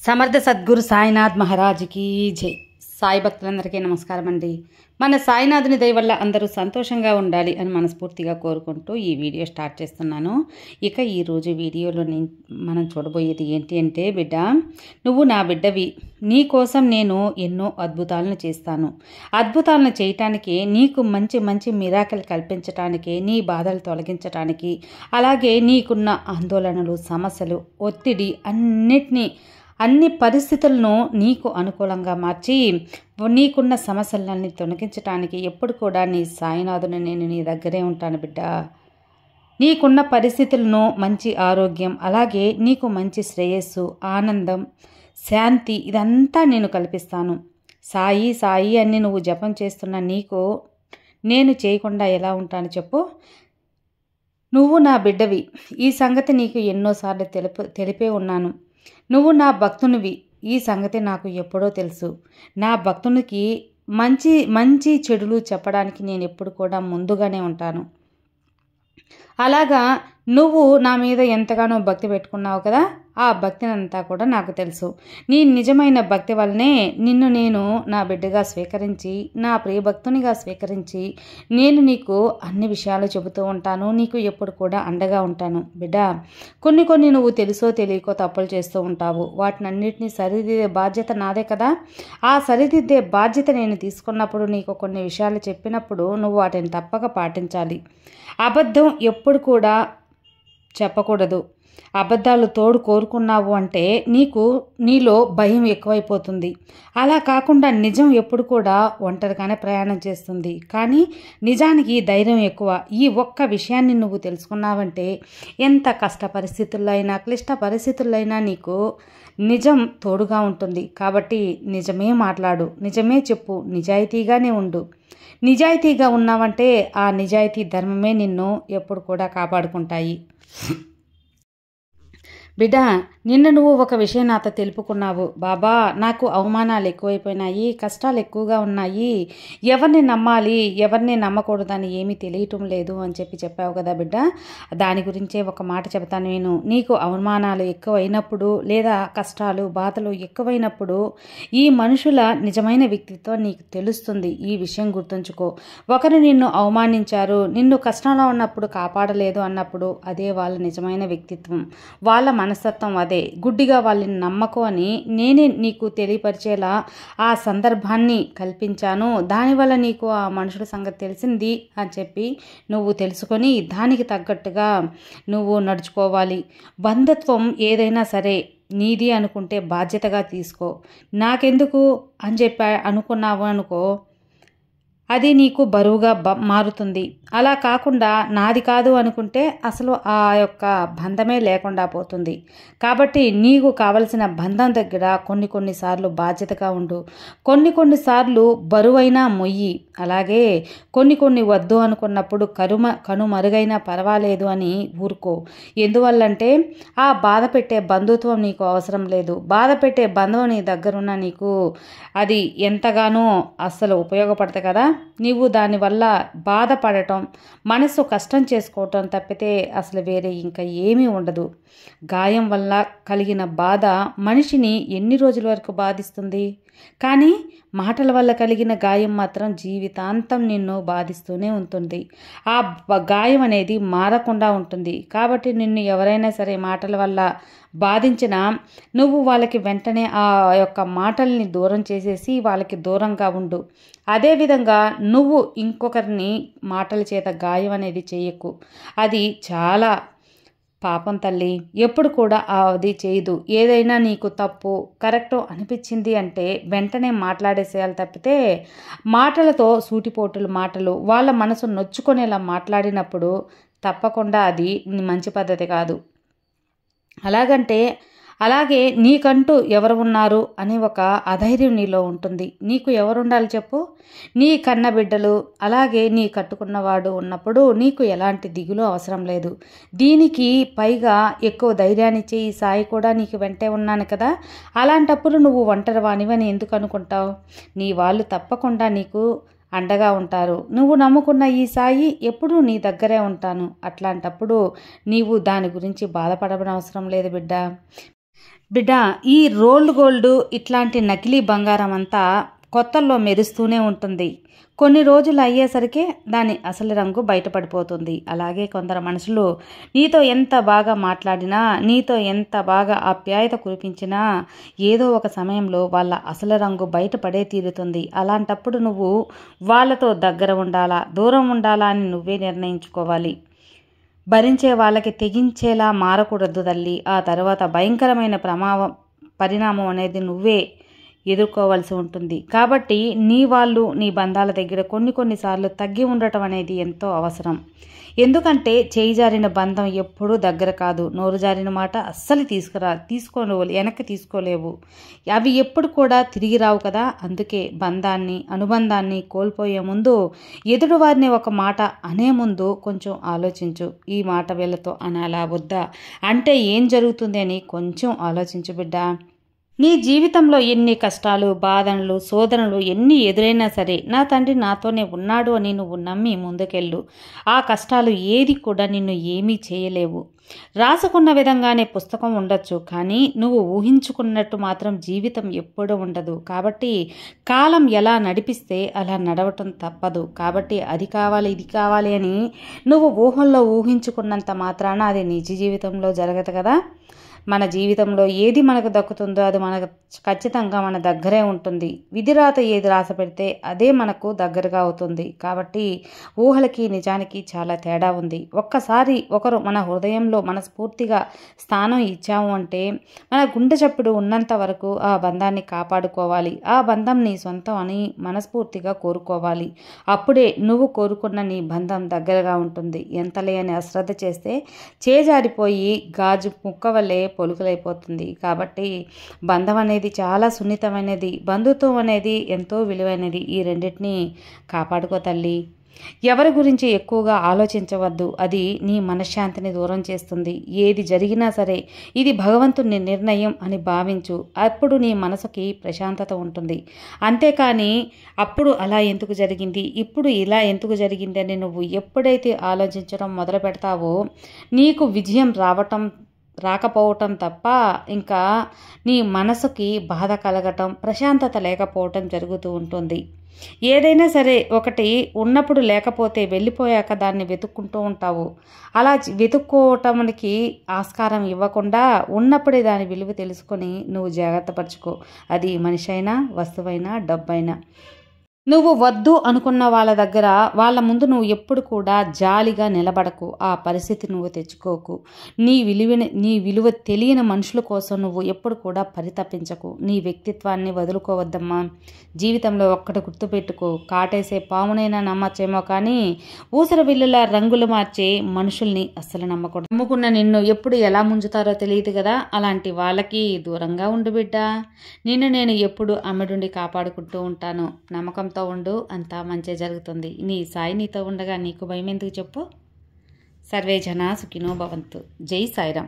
సమర్థ సద్గురు సాయినాథ్ మహారాజ్కి జై. సాయి భక్తులందరికీ నమస్కారం అండి. మన సాయినాథుని దయ వల్ల అందరూ సంతోషంగా ఉండాలి అని మనస్ఫూర్తిగా కోరుకుంటూ ఈ వీడియో స్టార్ట్ చేస్తున్నాను. ఇక ఈరోజు వీడియోలో మనం చూడబోయేది ఏంటి అంటే, బిడ్డ నువ్వు నా బిడ్డవి, నీ కోసం నేను ఎన్నో అద్భుతాలను చేస్తాను. అద్భుతాలను చేయటానికి, నీకు మంచి మంచి మిరాకిల్ కల్పించటానికి, నీ బాధలు తొలగించటానికి, అలాగే నీకున్న ఆందోళనలు, సమస్యలు, ఒత్తిడి అన్ని పరిస్థితులను నీకు అనుకూలంగా మార్చి నీకున్న సమస్యలన్నీ తొలగించటానికి ఎప్పుడు కూడా నీ సాయినాథుని నేను నీ దగ్గరే ఉంటాను బిడ్డ. నీకున్న పరిస్థితులను, మంచి ఆరోగ్యం, అలాగే నీకు మంచి శ్రేయస్సు, ఆనందం, శాంతి ఇదంతా నేను కల్పిస్తాను. సాయి సాయి అని నువ్వు జపం చేస్తున్న నీకు నేను చేయకుండా ఎలా ఉంటాను చెప్పు? నువ్వు నా బిడ్డవి, ఈ సంగతి నీకు ఎన్నోసార్లు తెలిపే ఉన్నాను. నువ్వు నా భక్తునివి, ఈ సంగతి నాకు ఎప్పుడో తెలుసు. నా భక్తునికి మంచి మంచి చెడులు చెప్పడానికి నేను ఎప్పుడు కూడా ముందుగానే ఉంటాను. అలాగా నువ్వు నా మీద ఎంతగానో భక్తి పెట్టుకున్నావు కదా, ఆ భక్తిని అంతా కూడా నాకు తెలుసు. నీ నిజమైన భక్తి వల్లనే నిన్ను నేను నా బిడ్డగా స్వీకరించి, నా ప్రియభక్తునిగా స్వీకరించి, నేను నీకు అన్ని విషయాలు చెబుతూ ఉంటాను. నీకు ఎప్పుడు కూడా అండగా ఉంటాను బిడ్డ. కొన్ని నువ్వు తెలుసో తెలియకో తప్పులు చేస్తూ ఉంటావు. వాటినన్నిటినీ సరిదిద్దే బాధ్యత నాదే కదా. ఆ సరిదిద్దే బాధ్యత నేను తీసుకున్నప్పుడు, నీకు కొన్ని విషయాలు చెప్పినప్పుడు నువ్వు వాటిని తప్పక పాటించాలి. అబద్ధం ఎప్పుడు కూడా చెప్పకూడదు. అబద్ధాలు తోడు కోరుకున్నావు అంటే నీలో భయం ఎక్కువైపోతుంది. అలా కాకుండా నిజం ఎప్పుడు కూడా ఒంటరిగానే ప్రయాణం చేస్తుంది, కానీ నిజానికి ధైర్యం ఎక్కువ. ఈ ఒక్క విషయాన్ని నువ్వు తెలుసుకున్నావంటే ఎంత కష్ట పరిస్థితుల్లో అయినా, క్లిష్ట పరిస్థితుల్లో అయినా నీకు నిజం తోడుగా ఉంటుంది. కాబట్టి నిజమే మాట్లాడు, నిజమే చెప్పు, నిజాయితీగానే ఉండు. నిజాయితీగా ఉన్నావంటే ఆ నిజాయితీ ధర్మమే నిన్ను ఎప్పుడు కూడా కాపాడుకుంటాయి. బిడ్డ, నిన్న నువ్వు ఒక విషయం నాతో తెలుపుకున్నావు. బాబా, నాకు అవమానాలు ఎక్కువైపోయినాయి, కష్టాలు ఎక్కువగా ఉన్నాయి, ఎవరిని నమ్మాలి ఎవరిని నమ్మకూడదని ఏమీ తెలియటం లేదు అని చెప్పావు కదా బిడ్డ. దాని గురించే ఒక మాట చెబుతాను నేను. నీకు అవమానాలు ఎక్కువైనప్పుడు, లేదా కష్టాలు బాధలు ఎక్కువైనప్పుడు ఈ మనుషుల నిజమైన వ్యక్తిత్వం నీకు తెలుస్తుంది. ఈ విషయం గుర్తుంచుకో. ఒకరు నిన్ను అవమానించారు, నిన్ను కష్టంలో ఉన్నప్పుడు కాపాడలేదు అన్నప్పుడు అదే వాళ్ళ నిజమైన వ్యక్తిత్వం, వాళ్ళ మనస్తత్వం అదే. గుడ్డిగా వాళ్ళని నమ్మకం అని నేనే నీకు తెలియపరిచేలా ఆ సందర్భాన్ని కల్పించాను. దానివల్ల నీకు ఆ మనుషుల సంగతి తెలిసింది అని చెప్పి నువ్వు తెలుసుకొని దానికి తగ్గట్టుగా నువ్వు నడుచుకోవాలి. బంధుత్వం ఏదైనా సరే నీది అనుకుంటే బాధ్యతగా తీసుకో. నాకెందుకు అని అనుకున్నావు అనుకో, అది నీకు బరువుగా మారుతుంది. అలా కాకుండా నాది కాదు అనుకుంటే అసలు ఆ యొక్క బంధమే లేకుండా పోతుంది. కాబట్టి నీకు కావలసిన బంధం దగ్గర కొన్నిసార్లు బాధ్యతగా ఉండు, కొన్నిసార్లు బరువైనా మొయ్యి. అలాగే కొన్ని వద్దు అనుకున్నప్పుడు కనుమరుగైనా పర్వాలేదు అని ఊరుకో. ఎందువల్లంటే ఆ బాధ పెట్టే బంధుత్వం నీకు అవసరం లేదు. బాధ పెట్టే బంధువు నీ దగ్గరున్న నీకు అది ఎంతగానో అస్సలు ఉపయోగపడతాయి కదా. నీవు దానివల్ల బాధపడటం, మనసు కష్టం చేసుకోవటం తప్పితే అసలు వేరే ఇంకా ఏమీ ఉండదు. గాయం వల్ల కలిగిన బాధ మనిషిని ఎన్ని రోజుల వరకు బాధిస్తుంది, కానీ మాటల వల్ల కలిగిన గాయం మాత్రం జీవితాంతం నిన్ను బాధిస్తూనే ఉంటుంది. ఆ గాయం అనేది మారకుండా ఉంటుంది. కాబట్టి నిన్ను ఎవరైనా సరే మాటల వల్ల బాధించినా నువ్వు వాళ్ళకి వెంటనే ఆ యొక్క మాటల్ని దూరం చేసేసి వాళ్ళకి దూరంగా ఉండు. అదేవిధంగా నువ్వు ఇంకొకరిని మాటల చేత గాయం అనేది చేయకు. అది చాలా పాపం తల్లి. ఎప్పుడు కూడా అది చేయదు. ఏదైనా నీకు తప్పు కరెక్ట్ అనిపించింది అంటే వెంటనే మాట్లాడేసేయాలి తప్పితే మాటలతో సూటిపోటుల మాటలు వాళ్ళ మనసు నొచ్చుకునేలా మాట్లాడినప్పుడు తప్పకుండా అది మంచి పద్ధతి కాదు. అలాగే నీకంటూ ఎవరు ఉన్నారు అని ఒక అధైర్యం నీలో ఉంటుంది. నీకు ఎవరుండాలి చెప్పు? నీ కన్న బిడ్డలు, అలాగే నీ కట్టుకున్నవాడు ఉన్నప్పుడు నీకు ఎలాంటి దిగులు అవసరం లేదు. దీనికి పైగా ఎక్కువ ధైర్యాన్నిచ్చే ఈ సాయి కూడా నీకు వెంటే ఉన్నాను కదా. అలాంటప్పుడు నువ్వు ఒంటరి వానివని ఎందుకు అనుకుంటావు? నీ వాళ్ళు తప్పకుండా నీకు అండగా ఉంటారు. నువ్వు నమ్ముకున్న ఈ సాయి ఎప్పుడూ నీ దగ్గరే ఉంటాను. అట్లాంటప్పుడు నీవు దాని గురించి బాధపడవనవసరం లేదు బిడ్డ. బిడ్డ, ఈ రోల్డ్ గోల్డ్ ఇట్లాంటి నకిలీ బంగారం అంతా కొత్తల్లో మెరుస్తూనే ఉంటుంది. కొన్ని రోజులు అయ్యేసరికి దాని అసలు రంగు బయటపడిపోతుంది. అలాగే కొందరు మనుషులు నీతో ఎంత బాగా మాట్లాడినా, నీతో ఎంత బాగా ఆప్యాయత కురిపించినా ఏదో ఒక సమయంలో వాళ్ళ అసలు రంగు బయటపడే తీరుతుంది. అలాంటప్పుడు నువ్వు వాళ్ళతో దగ్గర ఉండాలా, దూరం ఉండాలా అని నువ్వే నిర్ణయించుకోవాలి. భరించే వాళ్ళకి తెగించేలా మారకూడదు తల్లి. ఆ తర్వాత భయంకరమైన పరిణామం అనేది నువ్వే ఎదుర్కోవాల్సి ఉంటుంది. కాబట్టి నీ బంధాల దగ్గర కొన్నిసార్లు తగ్గి ఉండటం అనేది ఎంతో అవసరం. ఎందుకంటే చేయి జారిన బంధం ఎప్పుడూ దగ్గర కాదు. నోరు జారిన మాట అస్సలు వెనక్కి తీసుకోలేవు. అవి ఎప్పుడు కూడా తిరిగి రావు కదా. అందుకే అనుబంధాన్ని కోల్పోయే ముందు, ఎదుటివారిని ఒక మాట అనే ముందు కొంచెం ఆలోచించు. ఈ మాట వీళ్ళతో అనాలా వద్దా, అంటే ఏం జరుగుతుంది అని కొంచెం ఆలోచించు బిడ్డ. నీ జీవితంలో ఎన్ని కష్టాలు, బాధనలు, శోధనలు ఎన్ని ఎదురైనా సరే నా తండ్రి నాతోనే ఉన్నాడు అని నువ్వు నమ్మి ముందుకెళ్ళు. ఆ కష్టాలు ఏది కూడా నిన్ను ఏమీ చేయలేవు. రాసుకున్న విధంగానే పుస్తకం ఉండొచ్చు, కానీ నువ్వు ఊహించుకున్నట్టు మాత్రం జీవితం ఎప్పుడూ ఉండదు. కాబట్టి కాలం ఎలా నడిపిస్తే అలా నడవటం తప్పదు. కాబట్టి అది కావాలి ఇది కావాలి అని నువ్వు ఊహల్లో ఊహించుకున్నంత మాత్రాన అది నిజ జీవితంలో జరగదు కదా. మన జీవితంలో ఏది మనకు దక్కుతుందో అది మనకు ఖచ్చితంగా మన దగ్గరే ఉంటుంది. విధిరాత ఏది రాస పెడితే అదే మనకు దగ్గరగా అవుతుంది. కాబట్టి ఊహలకి నిజానికి చాలా తేడా ఉంది. ఒక్కసారి ఒకరు మన హృదయంలో మనస్ఫూర్తిగా స్థానం ఇచ్చాము అంటే మన గుండె చప్పుడు ఉన్నంత వరకు ఆ బంధాన్ని కాపాడుకోవాలి. ఆ బంధం నీ సొంతం అని మనస్ఫూర్తిగా కోరుకోవాలి. అప్పుడే నువ్వు కోరుకున్న నీ బంధం దగ్గరగా ఉంటుంది. ఎంతలే అని అశ్రద్ధ చేస్తే చేజారిపోయి గాజు ముక్క వల్లే పొలుకులైపోతుంది. కాబట్టి బంధం అనేది చాలా సున్నితమైనది. బంధుత్వం అనేది ఎంతో విలువైనది. ఈ రెండింటినీ కాపాడుకో తల్లి. ఎవరి గురించి ఎక్కువగా ఆలోచించవద్దు. అది నీ మనశ్శాంతిని దూరం చేస్తుంది. ఏది జరిగినా సరే ఇది భగవంతుని నిర్ణయం అని భావించు. అప్పుడు నీ మనసుకి ప్రశాంతత ఉంటుంది. అంతేకాని అప్పుడు అలా ఎందుకు జరిగింది, ఇప్పుడు ఇలా ఎందుకు జరిగింది అని నువ్వు ఎప్పుడైతే ఆలోచించడం మొదలు పెడతావో నీకు విజయం రాకపోవటం తప్ప ఇంకా నీ మనసుకి బాధ కలగటం, ప్రశాంతత లేకపోవటం జరుగుతూ ఉంటుంది. ఏదైనా సరే ఒకటి ఉన్నప్పుడు లేకపోతే వెళ్ళిపోయాక దాన్ని వెతుక్కుంటూ ఉంటావు. అలా వెతుక్కోవటానికి ఆస్కారం ఇవ్వకుండా ఉన్నప్పుడే దాని విలువ తెలుసుకొని నువ్వు జాగ్రత్త పరుచుకో. అది మనిషి అయినా, వస్తువైనా, డబ్బైనా. నువ్వు వద్దు అనుకున్న వాళ్ళ ముందు నువ్వు ఎప్పుడు కూడా జాలిగా నిలబడకు. ఆ పరిస్థితి నువ్వు తెచ్చుకోకు. నీ విలువ తెలియని మనుషుల కోసం నువ్వు ఎప్పుడు కూడా పరితపించకు. నీ వ్యక్తిత్వాన్ని వదులుకోవద్దమ్మా. జీవితంలో ఒక్కటి గుర్తుపెట్టుకో, కాటేసే పామునైనా నమ్మచ్చేమో కానీ ఊసర విల్లులా రంగులు మార్చే మనుషుల్ని అస్సలు నమ్మకూడదు. నమ్ముకున్న నిన్ను ఎప్పుడు ఎలా ముంచుతారో తెలియదు కదా. అలాంటి వాళ్ళకి దూరంగా ఉండు బిడ్డ. నేను ఎప్పుడు అమ్మడుండి కాపాడుకుంటూ ఉంటాను. నమ్మకంతో ఉండు, అంతా మంచి జరుగుతుంది. నీ సాయి నీతో ఉండగా నీకు భయం ఎందుకు చెప్పు. సర్వే జనా సుఖినో భవంతు. జై సాయిరాం.